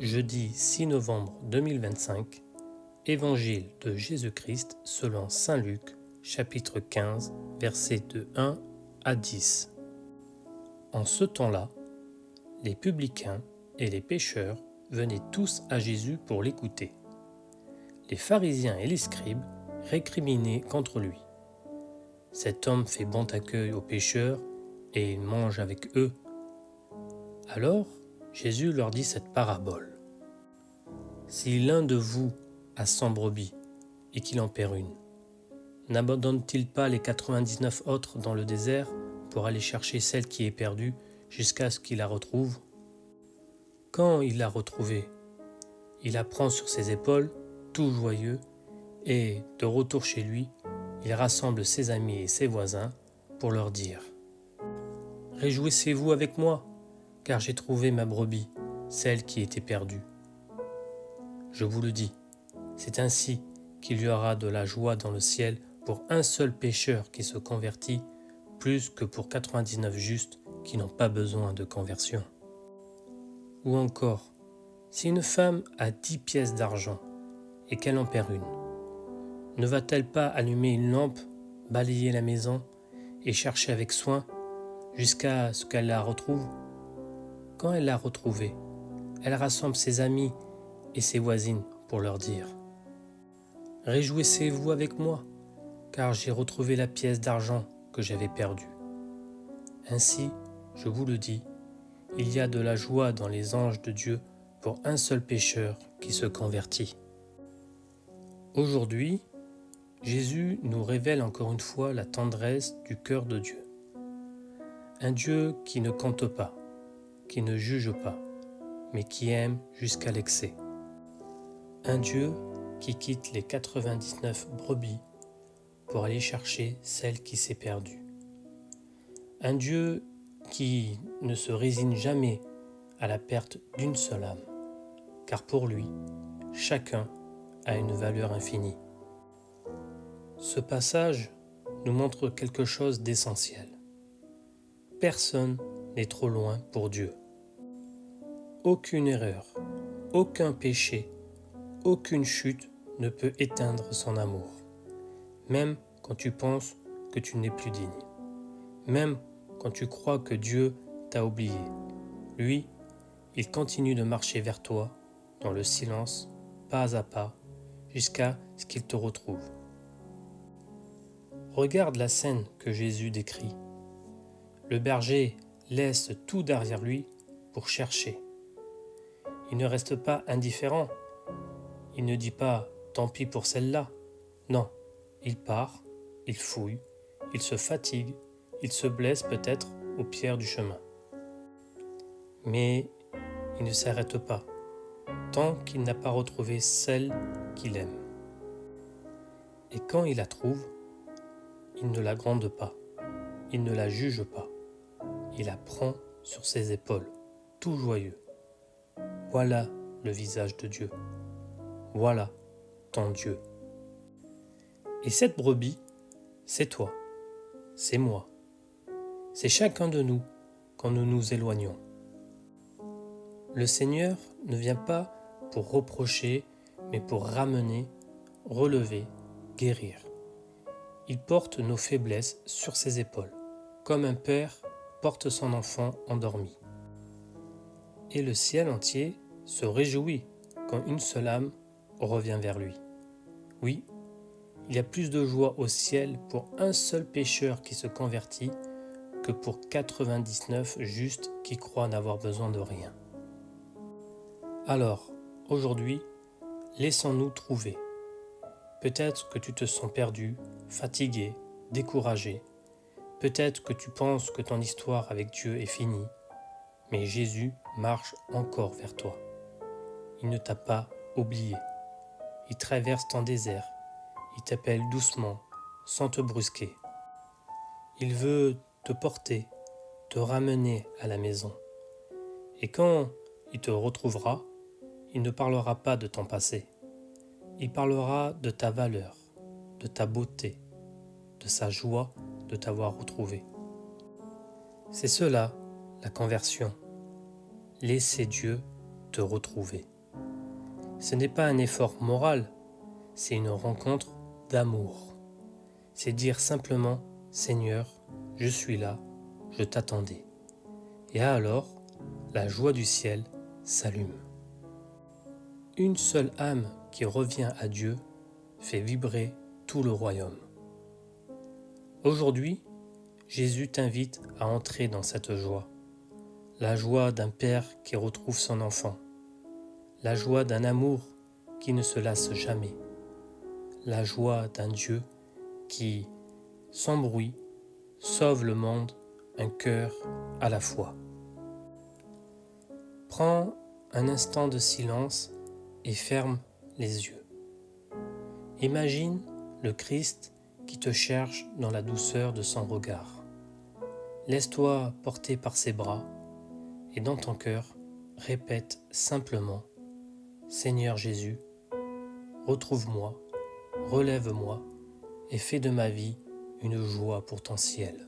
Jeudi 6 novembre 2025, Évangile de Jésus-Christ selon saint Luc, chapitre 15, versets de 1 à 10. En ce temps-là, les publicains et les pécheurs venaient tous à Jésus pour l'écouter. Les pharisiens et les scribes récriminaient contre lui. Cet homme fait bon accueil aux pécheurs et il mange avec eux. Alors, Jésus leur dit cette parabole. Si l'un de vous a 100 brebis et qu'il en perd une, n'abandonne-t-il pas les 99 autres dans le désert pour aller chercher celle qui est perdue jusqu'à ce qu'il la retrouve? Quand il l'a retrouvée, il la prend sur ses épaules, tout joyeux, et, de retour chez lui, il rassemble ses amis et ses voisins pour leur dire « Réjouissez-vous avec moi, car j'ai trouvé ma brebis, celle qui était perdue. Je vous le dis, c'est ainsi qu'il y aura de la joie dans le ciel pour un seul pécheur qui se convertit, plus que pour 99 justes qui n'ont pas besoin de conversion. » Ou encore, si une femme a 10 pièces d'argent et qu'elle en perd une, ne va-t-elle pas allumer une lampe, balayer la maison et chercher avec soin jusqu'à ce qu'elle la retrouve? Quand elle l'a retrouvée, elle rassemble ses amis et ses voisines pour leur dire « Réjouissez-vous avec moi, car j'ai retrouvé la pièce d'argent que j'avais perdue. » Ainsi, je vous le dis, il y a de la joie dans les anges de Dieu pour un seul pécheur qui se convertit. Aujourd'hui, Jésus nous révèle encore une fois la tendresse du cœur de Dieu. Un Dieu qui ne compte pas, qui ne juge pas, mais qui aime jusqu'à l'excès. Un Dieu qui quitte les 99 brebis pour aller chercher celle qui s'est perdue. Un Dieu qui ne se résigne jamais à la perte d'une seule âme, car pour lui, chacun a une valeur infinie. Ce passage nous montre quelque chose d'essentiel. Personne n'est trop loin pour Dieu. Aucune erreur, aucun péché, aucune chute ne peut éteindre son amour. Même quand tu penses que tu n'es plus digne. Même quand tu crois que Dieu t'a oublié. Lui, il continue de marcher vers toi dans le silence, pas à pas, jusqu'à ce qu'il te retrouve. Regarde la scène que Jésus décrit. Le berger laisse tout derrière lui pour chercher. Il ne reste pas indifférent. Il ne dit pas « tant pis pour celle-là ». Non, il part, il fouille, il se fatigue, il se blesse peut-être aux pierres du chemin. Mais il ne s'arrête pas, tant qu'il n'a pas retrouvé celle qu'il aime. Et quand il la trouve, il ne la gronde pas, il ne la juge pas, il la prend sur ses épaules, tout joyeux. Voilà le visage de Dieu, voilà ton Dieu. Et cette brebis, c'est toi, c'est moi, c'est chacun de nous quand nous nous éloignons. Le Seigneur ne vient pas pour reprocher, mais pour ramener, relever, guérir. Il porte nos faiblesses sur ses épaules, comme un père porte son enfant endormi. Et le ciel entier se réjouit quand une seule âme revient vers lui. Oui, il y a plus de joie au ciel pour un seul pécheur qui se convertit que pour 99 justes qui croient n'avoir besoin de rien. Alors, aujourd'hui, laissons-nous trouver. Peut-être que tu te sens perdu, fatigué, découragé. Peut-être que tu penses que ton histoire avec Dieu est finie. Mais Jésus marche encore vers toi. Il ne t'a pas oublié. Il traverse ton désert. Il t'appelle doucement, sans te brusquer. Il veut te porter, te ramener à la maison. Et quand il te retrouvera, il ne parlera pas de ton passé. Il parlera de ta valeur, de ta beauté, de sa joie de t'avoir retrouvé. C'est cela, la conversion. Laisser Dieu te retrouver. Ce n'est pas un effort moral, c'est une rencontre d'amour. C'est dire simplement « Seigneur, je suis là, je t'attendais ». Et alors, la joie du ciel s'allume. Une seule âme qui revient à Dieu fait vibrer tout le royaume. Aujourd'hui, Jésus t'invite à entrer dans cette joie. La joie d'un père qui retrouve son enfant. La joie d'un amour qui ne se lasse jamais. La joie d'un Dieu qui, sans bruit, sauve le monde, un cœur à la fois. Prends un instant de silence et ferme les yeux. Imagine le Christ qui te cherche dans la douceur de son regard. Laisse-toi porter par ses bras et dans ton cœur, répète simplement « Seigneur Jésus, retrouve-moi, relève-moi et fais de ma vie une joie pour ton ciel. »